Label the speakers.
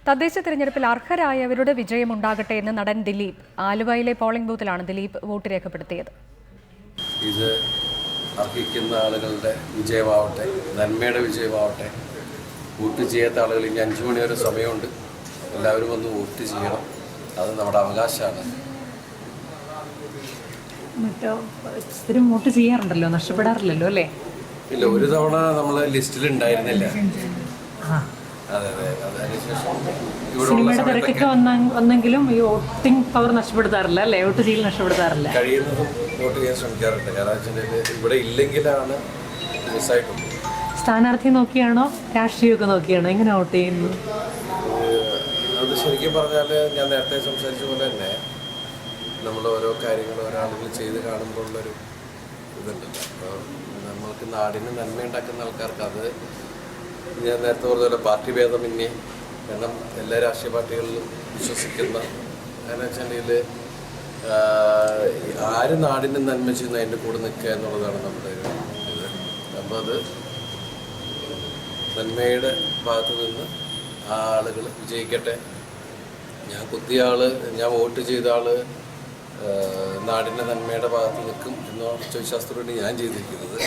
Speaker 1: തദ്ദേശ തിരഞ്ഞെടുപ്പിൽ അർഹരായവരുടെ വിജയമുണ്ടാകട്ടെ എന്ന് നടൻ ദിലീപ്. ആലുവയിലെ പോളിംഗ് ബൂത്തിലാണ് ദിലീപ് വോട്ട് രേഖപ്പെടുത്തിയത്.
Speaker 2: ഇത് അർഹിക്കുന്ന ആളുകളുടെ വിജയമാവട്ടെ, നന്മയുടെ വിജയമാവട്ടെ. വോട്ട് ചെയ്യാത്ത ആളുകൾ ഇനി 5 മണി വരെ സമയമുണ്ട്. എല്ലാവരും വന്ന് വോട്ട് ചെയ്യണം. അത് നമ്മുടെ അവകാശമാണ്.
Speaker 3: സ്ഥിരം വോട്ട് ചെയ്യാറുണ്ടല്ലോ, നഷ്ടപ്പെടാറില്ലല്ലോ അല്ലേ?
Speaker 2: ഇല്ല, ഒരു തവണ നമ്മൾ ലിസ്റ്റിൽ ഉണ്ടായിരുന്നില്ല. അതെ അതെ, അതിനുശേഷം
Speaker 3: സിനിമയുടെ തിരക്കൊക്കെ വന്നെങ്കിലും ഈ വോട്ടിംഗ് പവർ നഷ്ടപ്പെടുത്താറില്ല അല്ലേ? വോട്ട് ചെയ്യൽ നഷ്ടപ്പെടുത്താറില്ല.
Speaker 2: കഴിയുന്നതും വോട്ട് ചെയ്യാൻ ശ്രമിക്കാറുണ്ട്. കാരണം ഇവിടെ ഇല്ലെങ്കിലാണ് മിസ്സായിട്ടുള്ളത്.
Speaker 3: സ്ഥാനാർത്ഥി നോക്കിയാണോ രാഷ്ട്രീയമൊക്കെ നോക്കിയാണോ എങ്ങനെ വോട്ട് ചെയ്യുന്നു?
Speaker 2: അത് ശരിക്കും പറഞ്ഞാൽ ഞാൻ നേരത്തെ സംസാരിച്ച പോലെ തന്നെ നമ്മൾ ഓരോ കാര്യങ്ങൾ ഒരാളുകൾ ചെയ്ത് കാണുമ്പോഴുള്ളൊരു ഇതുണ്ടല്ലോ. അപ്പോൾ നമ്മൾക്ക് നാടിന് നന്മ ഉണ്ടാക്കുന്ന ആൾക്കാർക്ക് അത് ഞാൻ നേരത്തെ പറഞ്ഞ പോലെ പാർട്ടി ഭേദമന്യേ, കാരണം എല്ലാ രാഷ്ട്രീയ പാർട്ടികളിലും വിശ്വസിക്കുന്ന, കാരണം വെച്ചിട്ടുണ്ടെങ്കിൽ ആര് നാടിന് നന്മ ചെയ്യുന്നു അതിൻ്റെ കൂടെ നിൽക്കുക എന്നുള്ളതാണ് നമ്മുടെ ഒരു ഇത്. അപ്പോൾ അത് നന്മയുടെ ഭാഗത്ത് നിന്ന് ആ ആളുകൾ വിജയിക്കട്ടെ. ഞാൻ കുത്തിയ ആള്, ഞാൻ വോട്ട് ചെയ്ത ആള് നാടിൻ്റെ നന്മയുടെ ഭാഗത്ത് നിൽക്കും എന്നുള്ള വിശ്വാസത്തോടെ ഞാൻ ചെയ്തിരിക്കുന്നത്.